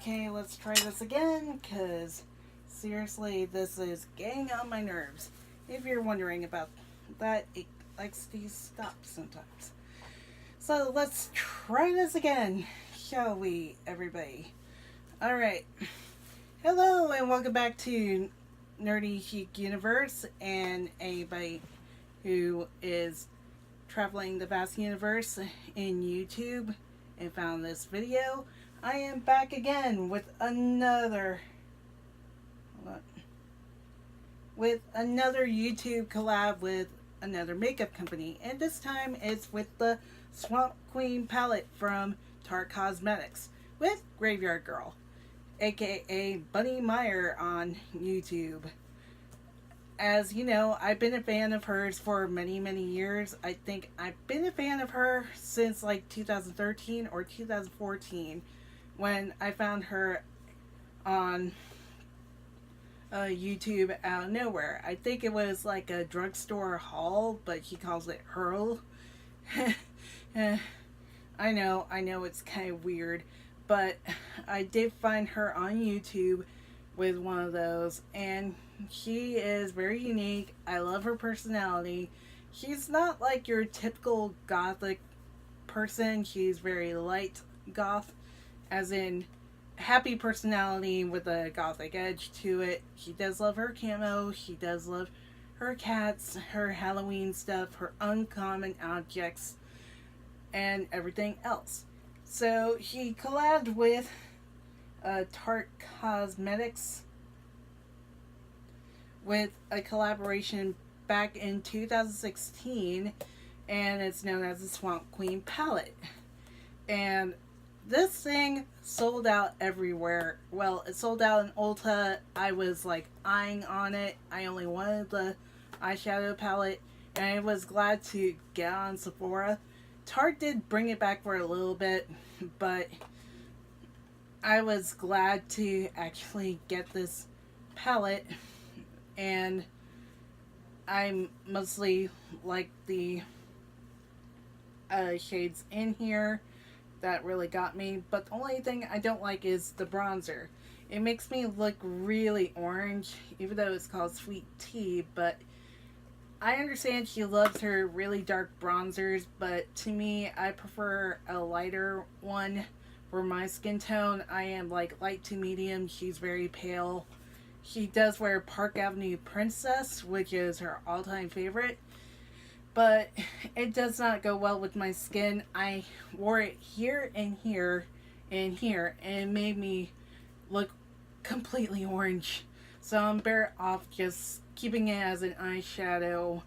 Okay, let's try this again, because seriously, this is getting on my nerves. If you're wondering about that, it likes to stop sometimes. So let's try this again, shall we, everybody? Alright. Hello, and welcome back to Nerdy Chic Universe, and anybody who is traveling the vast universe in YouTube and found this video. I am back again with another YouTube collab with another makeup company, and this time it's with the Swamp Queen palette from Tarte Cosmetics with Graveyard Girl, aka Bunny Meyer on YouTube. As you know, I've been a fan of hers for many years. I think I've been a fan of her since like 2013 or 2014 when I found her on YouTube out of nowhere. I think it was like a drugstore haul, but she calls it Hurl. I know it's kind of weird, but I did find her on YouTube with one of those, and she is very unique. I love her personality. She's not like your typical gothic person. She's very light goth, as in happy personality with a gothic edge to it. She does love her camo. She does love her cats, her Halloween stuff, her uncommon objects, and everything else. So she collabed with Tarte Cosmetics with a collaboration back in 2016, and it's known as the Swamp Queen palette. And this thing sold out everywhere. Well, it sold out in Ulta. I was like eyeing on it. I only wanted the eyeshadow palette, and I was glad to get on Sephora. Tarte did bring it back for a little bit, but I was glad to actually get this palette, and I mostly like the shades in here. That really got me, but the only thing I don't like is the bronzer. It makes me look really orange, even though it's called Sweet Tea, but I understand she loves her really dark bronzers, but to me, I prefer a lighter one for my skin tone. I am like light to medium. She's very pale. She does wear Park Avenue Princess, which is her all-time favorite, but it does not go well with my skin. I wore it here and here and here, and it made me look completely orange. So I'm better off just keeping it as an eyeshadow.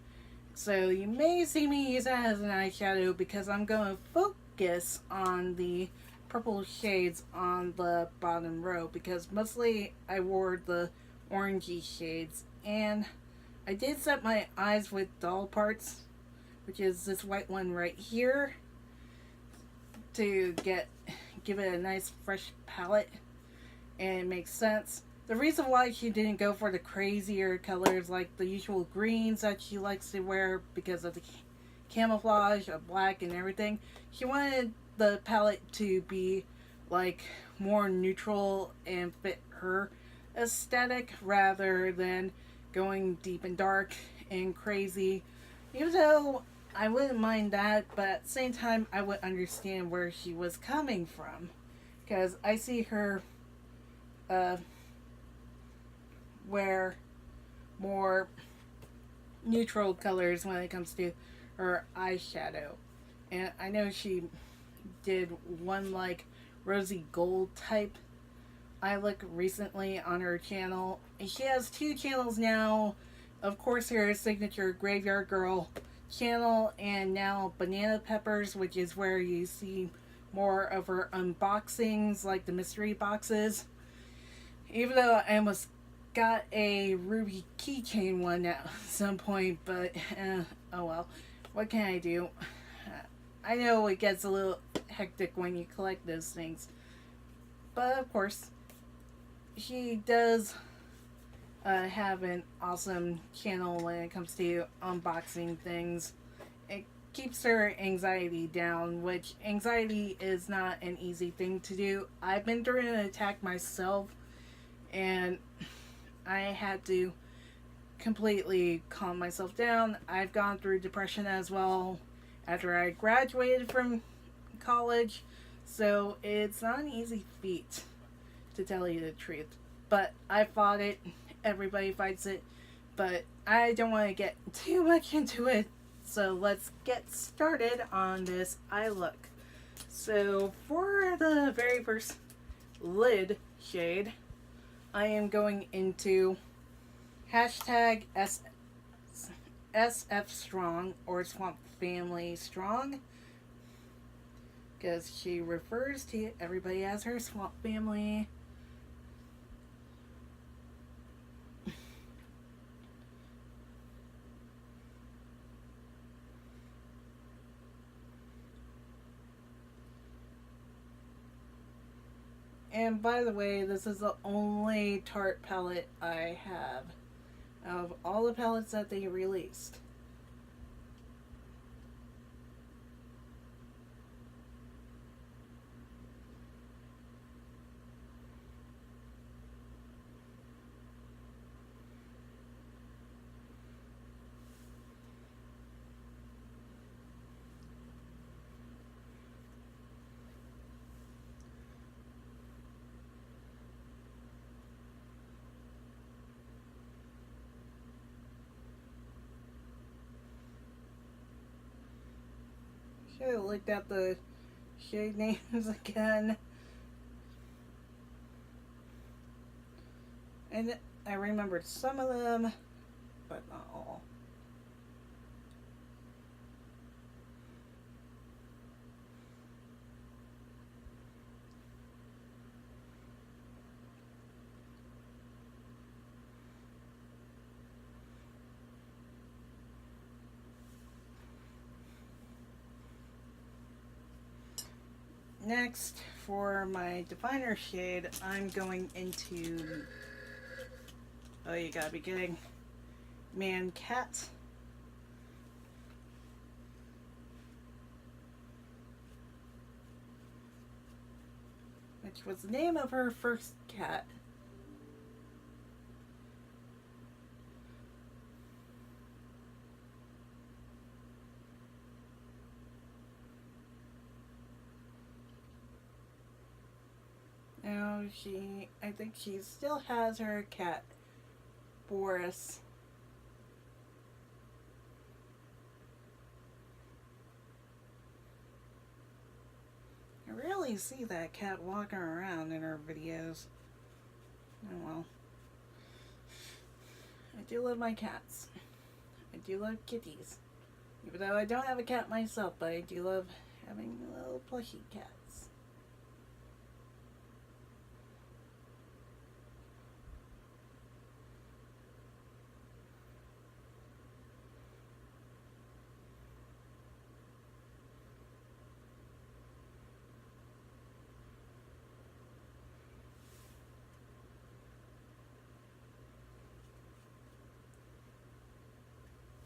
So you may see me use it as an eyeshadow because I'm going to focus on the purple shades on the bottom row, because mostly I wore the orangey shades, and I did set my eyes with doll parts, which is this white one right here, to give it a nice fresh palette, and it makes sense. The reason why she didn't go for the crazier colors like the usual greens that she likes to wear because of the camouflage of black and everything, she wanted the palette to be like more neutral and fit her aesthetic rather than going deep and dark and crazy. Even though I wouldn't mind that, but at the same time I would understand where she was coming from, because I see her wear more neutral colors when it comes to her eyeshadow. And I know she did one like rosy gold type eye look recently on her channel. And she has two channels now. Of course, her signature Graveyard Girl channel, and now Banana Peppers, which is where you see more of her unboxings, like the mystery boxes. Even though I almost got a ruby keychain one at some point, but oh well, what can I do? I know it gets a little hectic when you collect those things, but of course she does have an awesome channel when it comes to unboxing things. It keeps her anxiety down, which anxiety is not an easy thing to do. I've been through an attack myself, and I had to completely calm myself down. I've gone through depression as well after I graduated from college, so it's not an easy feat, to tell you the truth. But I fought it. Everybody fights it. But I don't want to get too much into it. So let's get started on this eye look. So for the very first lid shade, I am going into hashtag SF Strong, or Swamp Family Strong, because she refers to everybody as her Swamp Family. And by the way, this is the only Tarte palette I have of all the palettes that they released. Should have looked at the shade names again. And I remembered some of them, but not all. Next, for my definer shade, I'm going into, oh, you gotta be kidding, Man Cat. Which was the name of her first cat. Now I think she still has her cat, Boris. I rarely see that cat walking around in her videos. Oh well. I do love my cats. I do love kitties. Even though I don't have a cat myself, but I do love having little plushy cats.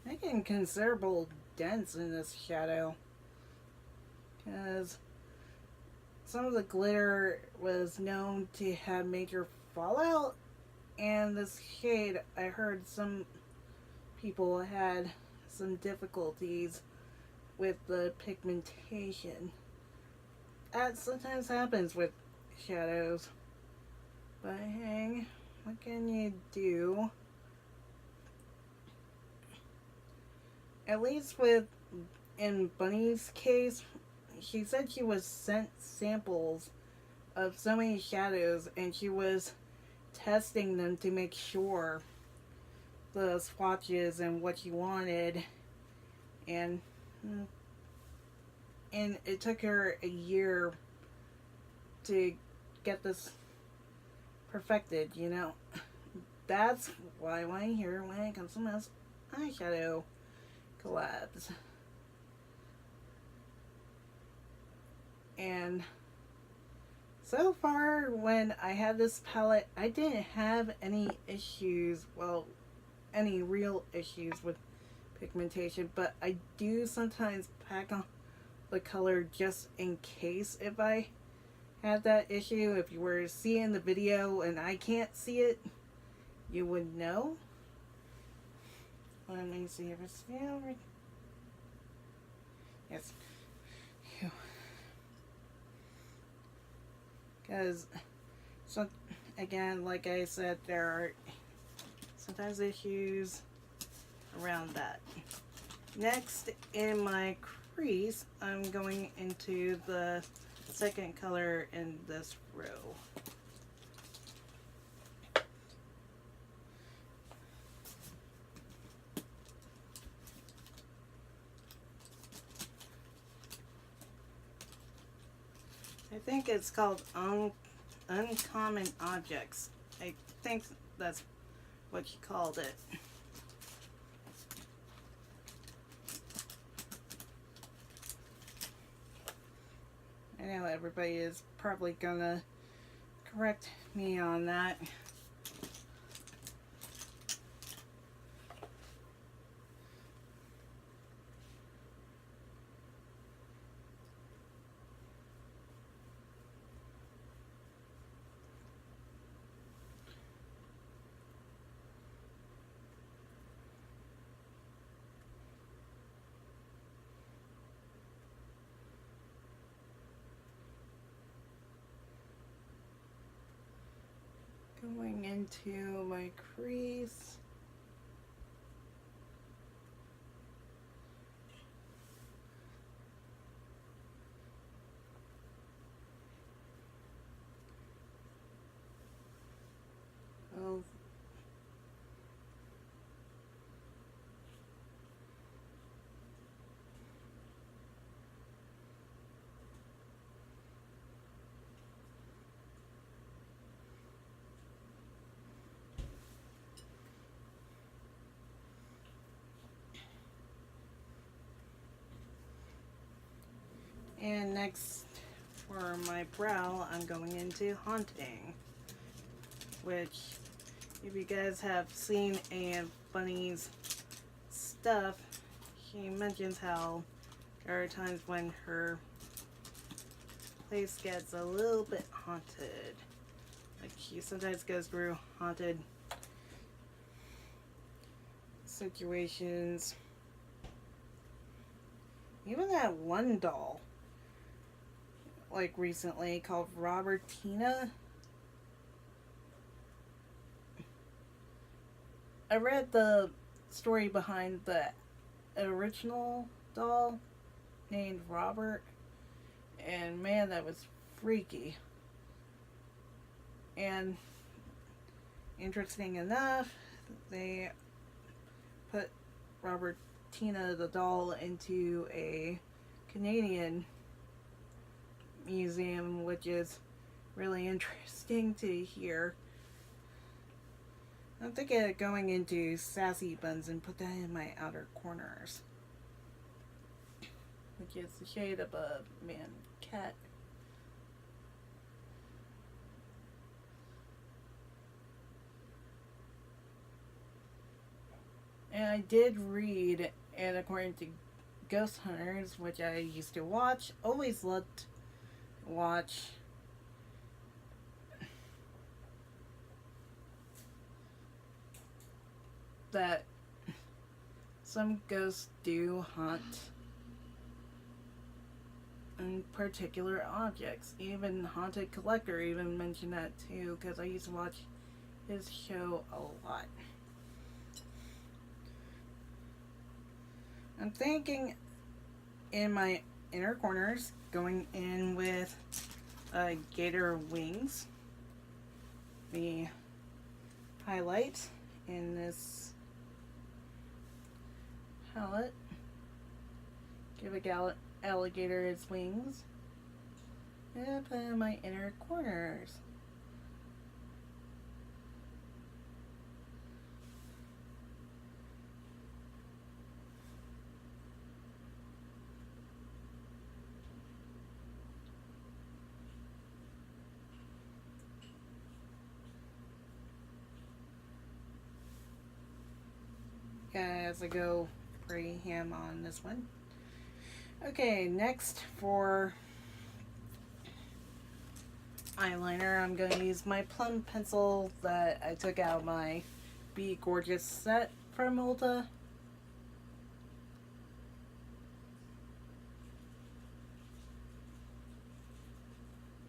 Making considerable dents in this shadow, because some of the glitter was known to have major fallout, and this shade, I heard some people had some difficulties with the pigmentation. That sometimes happens with shadows, but hey, what can you do? At least in Bunny's case, she said she was sent samples of so many shadows, and she was testing them to make sure the swatches and what she wanted, and it took her a year to get this perfected, you know. That's why I want to hear when it comes to this eyeshadow collabs. And so far, when I had this palette, I didn't have any issues, well, any real issues with pigmentation, but I do sometimes pack on the color just in case if I have that issue. If you were seeing the video and I can't see it, you would know. Let me see if it's over. Yes. Because, so again, like I said, there are sometimes issues around that. Next, in my crease, I'm going into the second color in this row. I think it's called Uncommon Objects. I think that's what you called it. I know everybody is probably gonna correct me on that. Going into my crease. Oh. And next, for my brow, I'm going into Haunting, which, if you guys have seen any of Bunny's stuff, she mentions how there are times when her place gets a little bit haunted. Like, she sometimes goes through haunted situations. Even that one doll, like recently, called Robertina. I read the story behind the original doll named Robert, and man, that was freaky. And interesting enough, they put Robertina the doll into a Canadian museum, which is really interesting to hear. I'm thinking of going into Sassy Buns and put that in my outer corners, which is the shade of a man cat. And I did read, and according to Ghost Hunters, which I used to watch, always loved to watch, that some ghosts do haunt in particular objects. Even Haunted Collector even mentioned that too, because I used to watch his show a lot. I'm thinking in my inner corners, going in with gator wings, the highlight in this palette. Give a alligator its wings, and put in my inner corners. As I go pretty ham on this one. Okay, next for eyeliner, I'm going to use my plum pencil that I took out of my Be Gorgeous set from Ulta.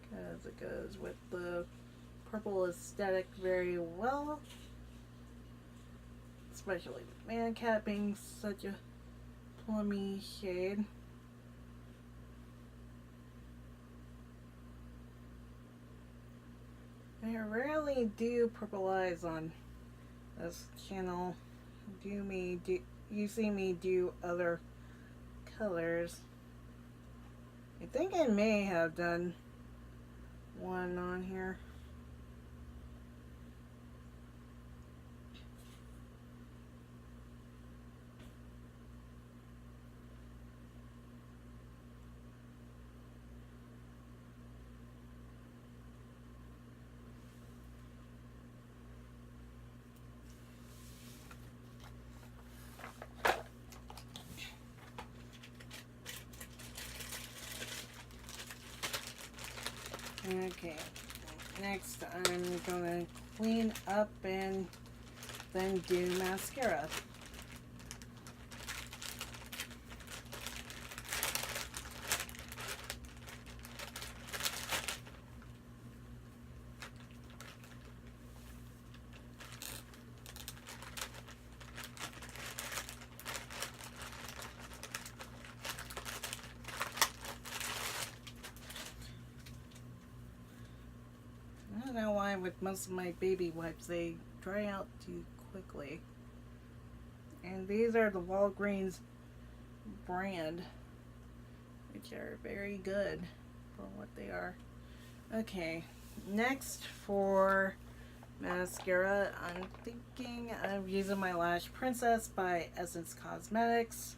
Because it goes with the purple aesthetic very well. Especially with Man Cat being such a plummy shade. I rarely do purple eyes on this channel. You see me do other colors. I think I may have done one on here. Okay, next I'm gonna clean up and then do mascara. I don't know why with most of my baby wipes they dry out too quickly. And these are the Walgreens brand, which are very good for what they are. Okay, next for mascara, I'm thinking of using my Lash Princess by Essence Cosmetics.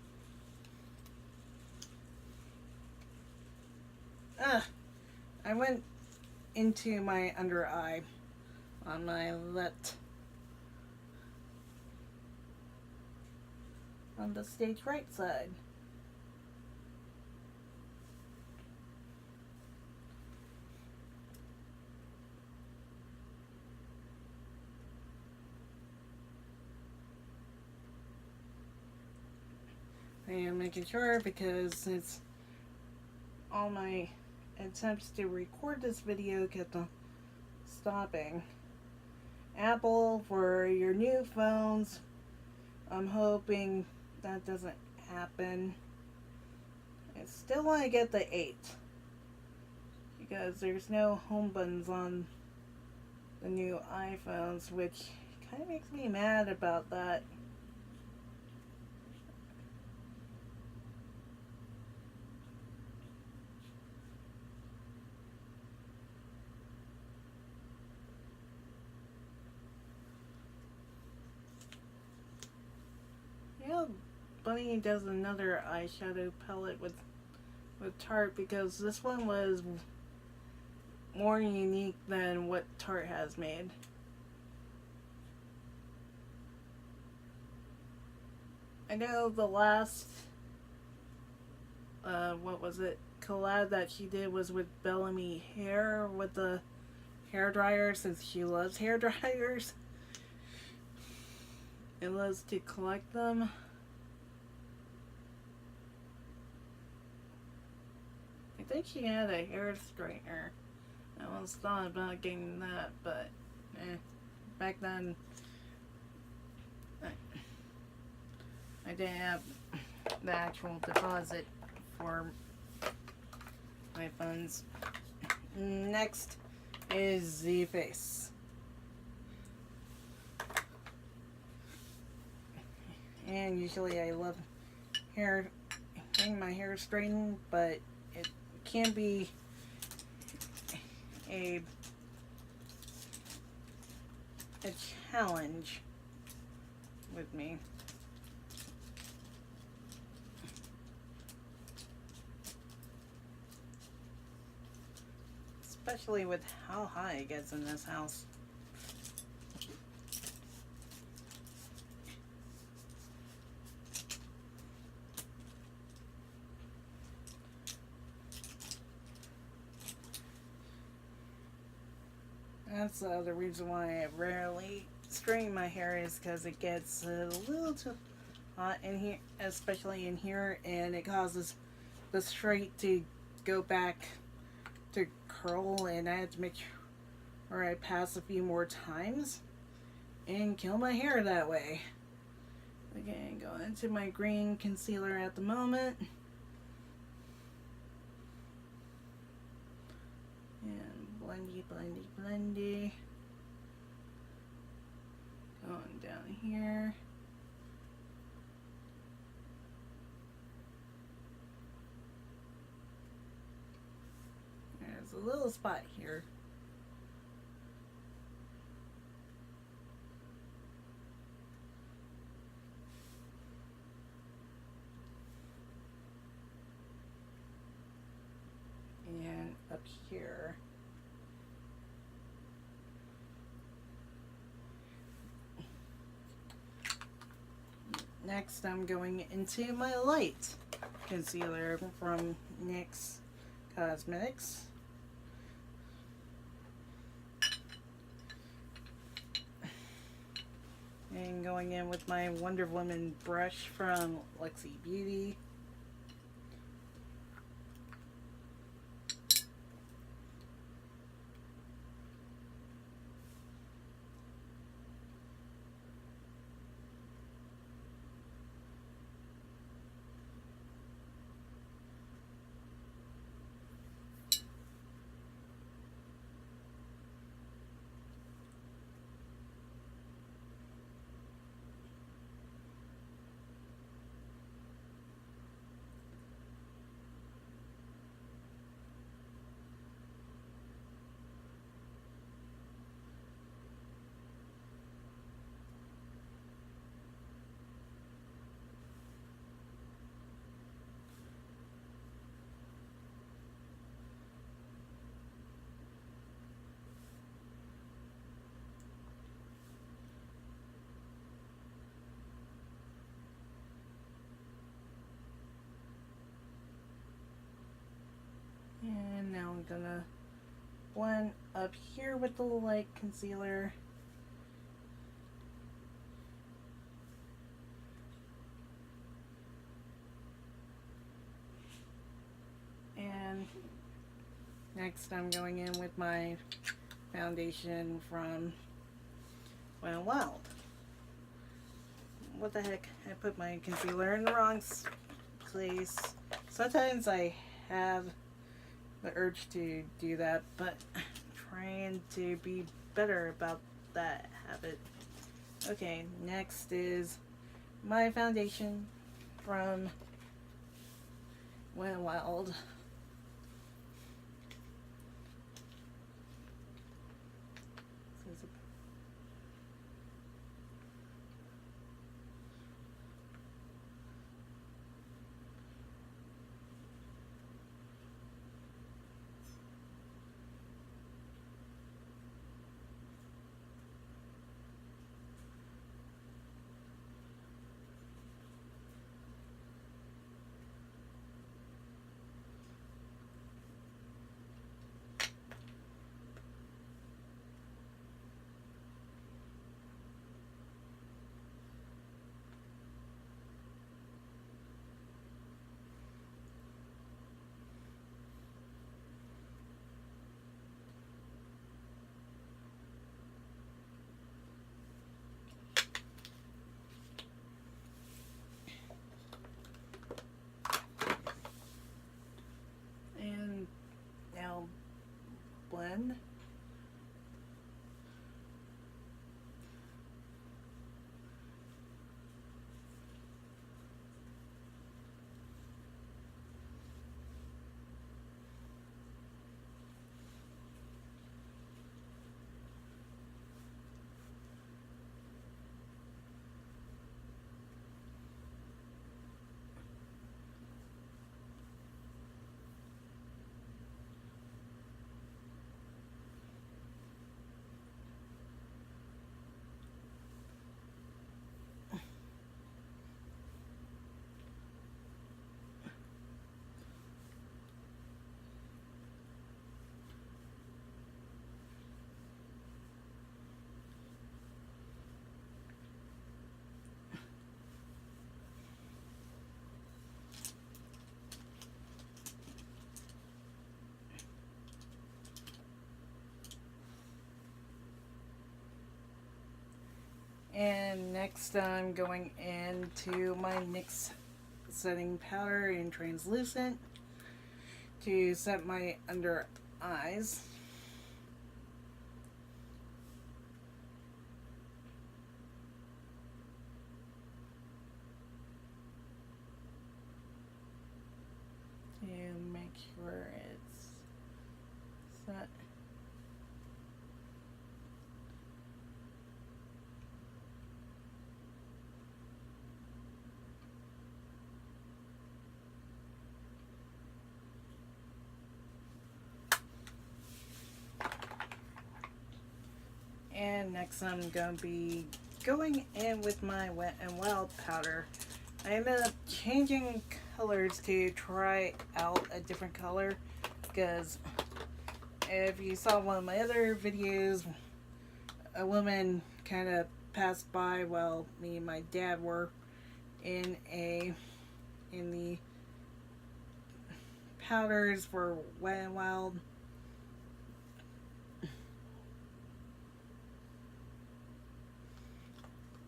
I went into my under eye on my left, on the stage right side. I am making sure because it's all my attempts to record this video kept on stopping. Apple, for your new phones, I'm hoping that doesn't happen. I still want to get the 8 because there's no home buttons on the new iPhones, which kind of makes me mad about that. Bunny does another eyeshadow palette with Tarte because this one was more unique than what Tarte has made. I know the last what was it, collab that she did was with Bellamy Hair with the hair dryer, since she loves hair dryers and loves to collect them. I think she had a hair straightener. I was thought about getting that, but back then I didn't have the actual deposit for my funds. Next is the face. And usually I love getting my hair straightened, but it can be a challenge with me. Especially with how high it gets in this house. That's the other reason why I rarely straighten my hair, is because it gets a little too hot in here, especially in here, and it causes the straight to go back to curl, and I have to make sure I pass a few more times and kill my hair that way. Okay, going into my green concealer at the moment. And blendy, blendy, blendy. Going down here. There's a little spot here. And up here. Next, I'm going into my light concealer from NYX Cosmetics. And going in with my Wonder Woman brush from Luxie Beauty. And now I'm gonna blend up here with the light concealer. And next I'm going in with my foundation from Wet n Wild. What the heck? I put my concealer in the wrong place. Sometimes I have the urge to do that, but I'm trying to be better about that habit. Okay, next is my foundation from Wet n Wild. And now blend. And next I'm going into my NYX setting powder in translucent to set my under eyes. To make sure it's set. And next I'm going to be going in with my Wet n Wild powder. I ended up changing colors to try out a different color because if you saw one of my other videos, a woman kind of passed by while me and my dad were in the powders for Wet n Wild.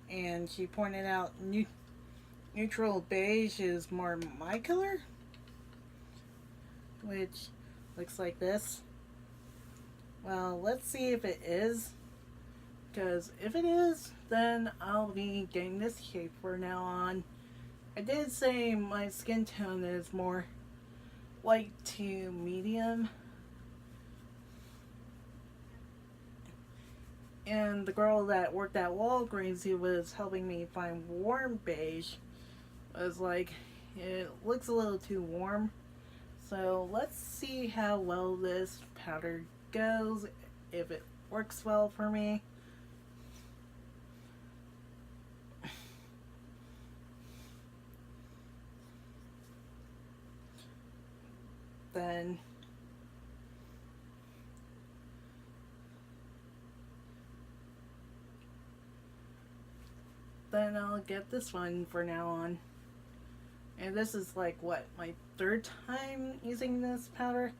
And she pointed out neutral beige is more my color, which looks like this. Well, let's see if it is, because if it is, then I'll be getting this shade for now on. I did say my skin tone is more light to medium. And the girl that worked at Walgreens who was helping me find warm beige was like, it looks a little too warm. So let's see how well this powder goes, if it works well for me. Then I'll get this one for now on. And this is like what, my third time using this powder,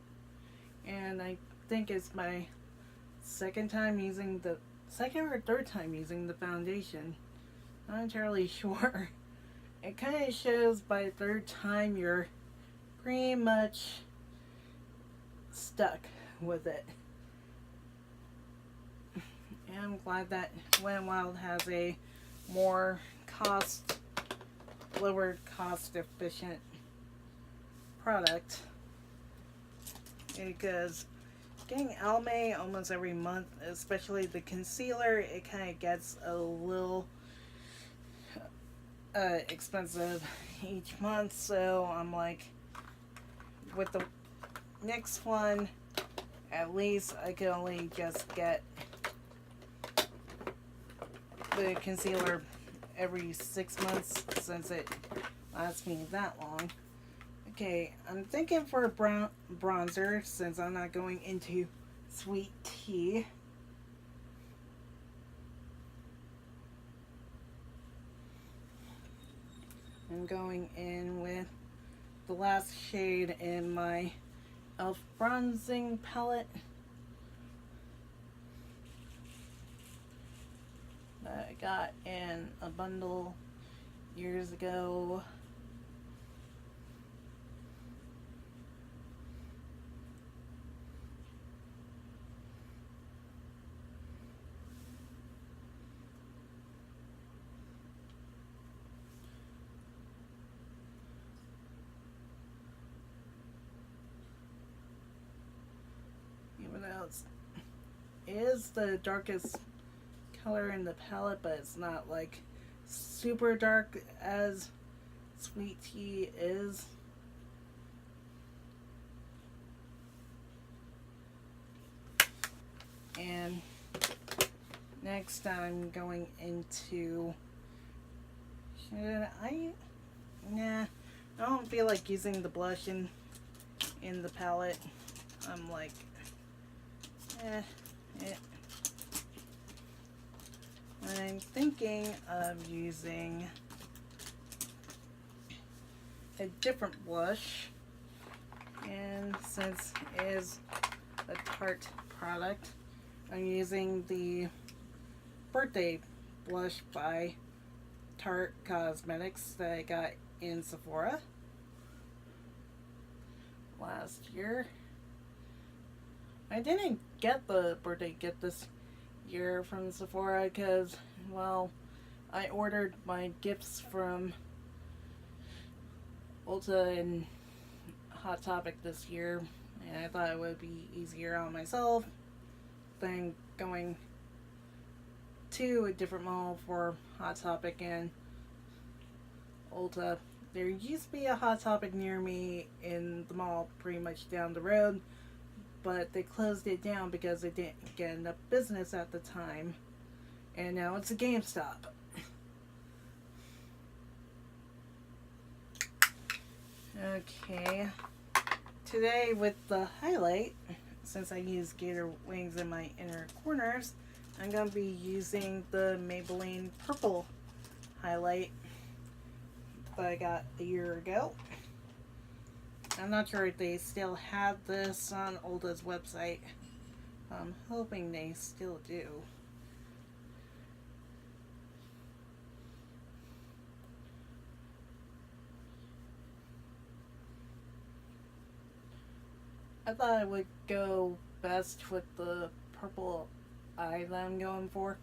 and I think it's my second or third time using the foundation. Not entirely sure. It kind of shows by the third time you're pretty much stuck with it. And I'm glad that Wet n Wild has a more lower cost efficient product, because getting Almay almost every month, especially the concealer, it kind of gets a little expensive each month. So I'm like, with the next one, at least I can only just get the concealer every 6 months since it lasts me that long. Okay, I'm thinking for a bronzer, since I'm not going into sweet tea. I'm going in with the last shade in my e.l.f. bronzing palette that I got in a bundle years ago. Even though it is the darkest color in the palette, but it's not like super dark as sweet tea is. And next I'm going into, I don't feel like using the blush in the palette. I'm like, I'm thinking of using a different blush, and since it is a Tarte product, I'm using the birthday blush by Tarte Cosmetics that I got in Sephora last year. I didn't get the birthday gift this year from Sephora because, well, I ordered my gifts from Ulta and Hot Topic this year, and I thought it would be easier on myself than going to a different mall for Hot Topic and Ulta. There used to be a Hot Topic near me in the mall pretty much down the road, but they closed it down because they didn't get enough business at the time, and now it's a GameStop. Okay, today with the highlight, since I use gator wings in my inner corners, I'm going to be using the Maybelline Purple highlight that I got a year ago. I'm not sure if they still have this on Ulta's website. I'm hoping they still do. I thought it would go best with the purple eye that I'm going for.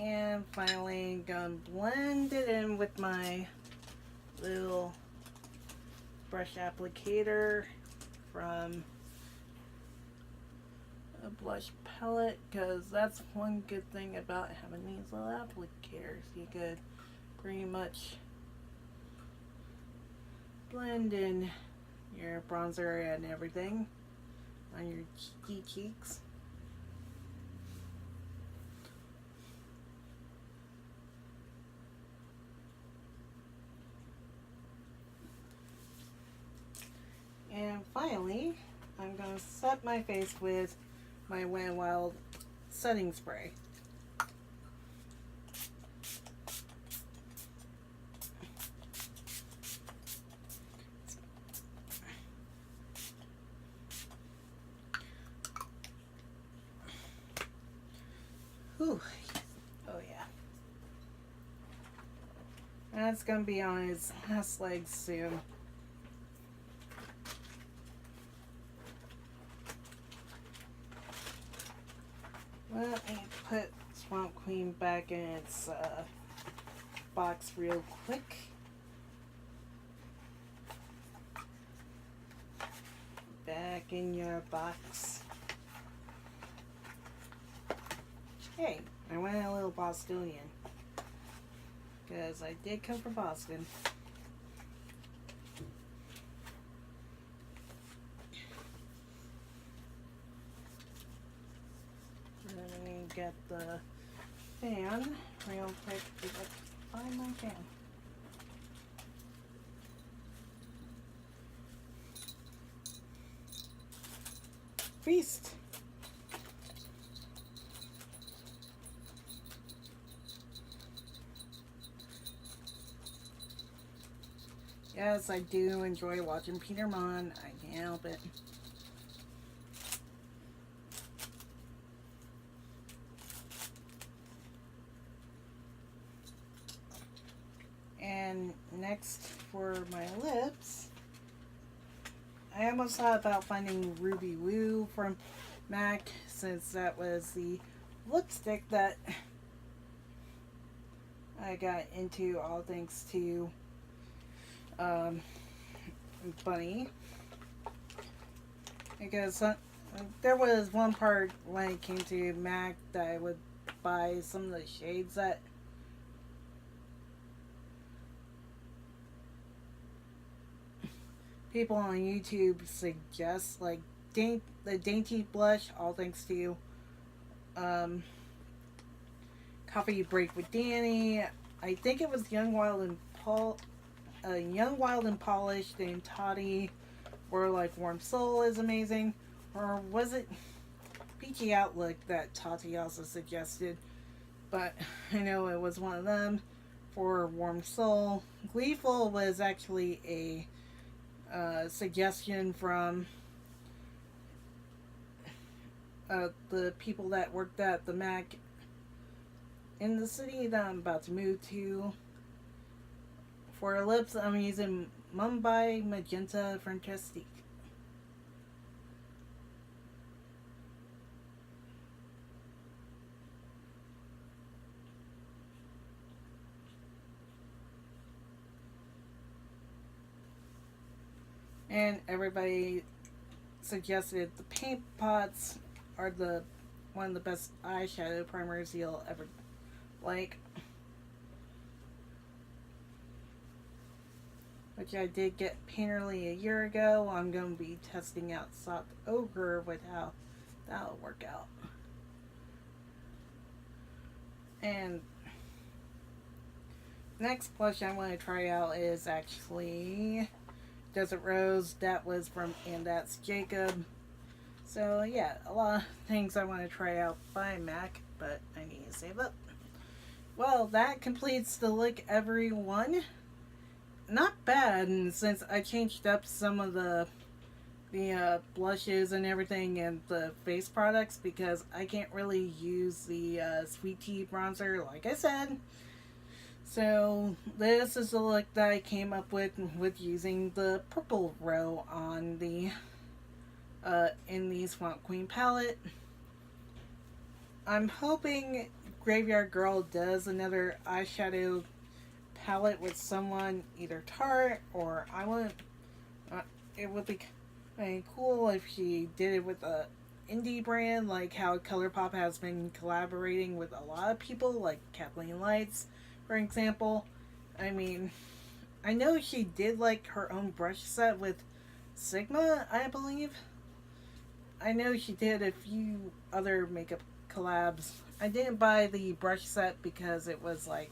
And finally, gonna blend it in with my little brush applicator from a blush palette, because that's one good thing about having these little applicators. You could pretty much blend in your bronzer and everything on your cheeky cheeks. And finally, I'm going to set my face with my Wet n Wild setting spray. Whew. Oh yeah. That's going to be on its last legs soon. Let me put Swamp Queen back in its box real quick. Back in your box. Hey, I went a little Bostonian. Because I did come from Boston. Let me get the fan real quick if I can find my fan. Feast! Yes, I do enjoy watching Peter Mon. I can't help it. And next for my lips, I almost thought about finding Ruby Woo from MAC, since that was the lipstick that I got into, all thanks to Bunny. Because there was one part when it came to MAC that I would buy some of the shades that people on YouTube suggest, like the Dainty Blush, all thanks to Coffee Break with Danny. I think it was Young, Wild, and Young, Wild, and Polished and Toddy, or like Warm Soul is amazing. Or was it Peachy Outlook that Tati also suggested? But I know it was one of them for Warm Soul. Gleeful was actually a suggestion from the people that worked at the Mac in the city that I'm about to move to. For lips, I'm using Mumbai Magenta Fantastique. And everybody suggested the paint pots are one of the best eyeshadow primers you'll ever like. Which I did get Painterly a year ago. I'm going to be testing out Soft Ochre with how that'll work out. And next blush I want to try out is actually Desert Rose. That was from And That's Jacob. So yeah, a lot of things I want to try out by MAC, but I need to save up. Well, that completes the look, everyone. Not bad, and since I changed up some of the blushes and everything and the face products, because I can't really use the Sweet Tea bronzer like I said. So this is the look that I came up with using the purple row on the in the Swamp Queen palette. I'm hoping Graveyard Girl does another eyeshadow palette with someone, either Tarte or I want. It would be kind of cool if she did it with a indie brand, like how ColourPop has been collaborating with a lot of people, like Kathleen Lights, for example. I mean, I know she did like her own brush set with Sigma, I believe. I know she did a few other makeup collabs. I didn't buy the brush set because it was like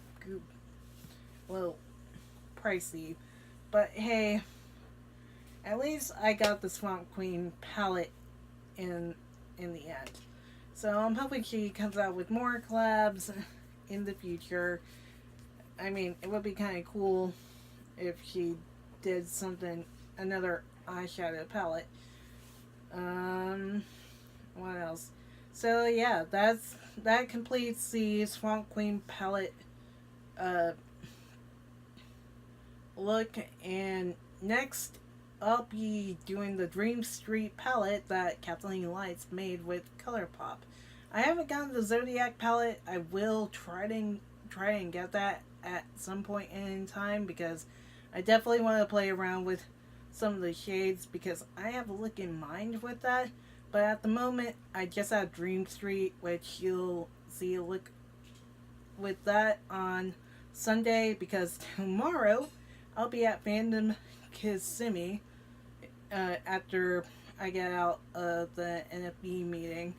a little pricey, but hey, at least I got the Swamp Queen palette in the end. So I'm hoping she comes out with more collabs in the future. I mean, it would be kind of cool if she did another eyeshadow palette. What else? So yeah, that completes the Swamp Queen palette look, and next I'll be doing the Dream Street palette that Kathleen Lights made with ColourPop. I haven't gotten the Zodiac palette. I will try and get that at some point in time, because I definitely want to play around with some of the shades, because I have a look in mind with that. But at the moment, I just have Dream Street, which you'll see a look with that on Sunday, because tomorrow I'll be at Fandom Kissimmee after I get out of the NFB meeting,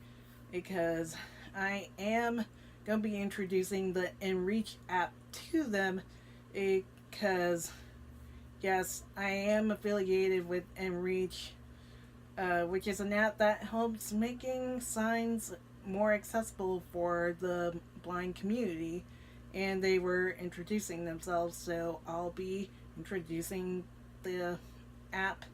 because I am going to be introducing the Enreach app to them, because yes, I am affiliated with Enreach, which is an app that helps making signs more accessible for the blind community, and they were introducing themselves, so I'll be introducing the app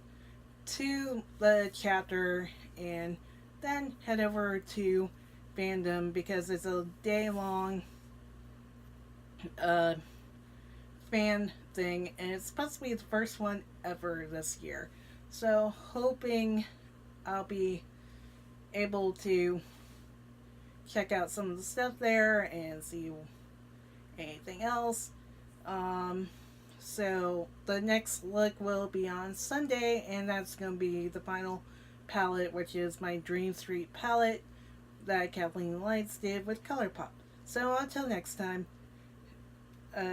to the chapter and then head over to Fandom, because it's a day-long fan thing, and it's supposed to be the first one ever this year. So hoping I'll be able to check out some of the stuff there and see anything else. So the next look will be on Sunday, and that's going to be the final palette, which is my Dream Street palette that Kathleen Lights did with ColourPop. So until next time,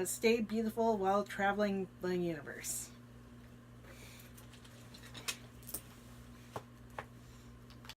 stay beautiful while traveling the universe.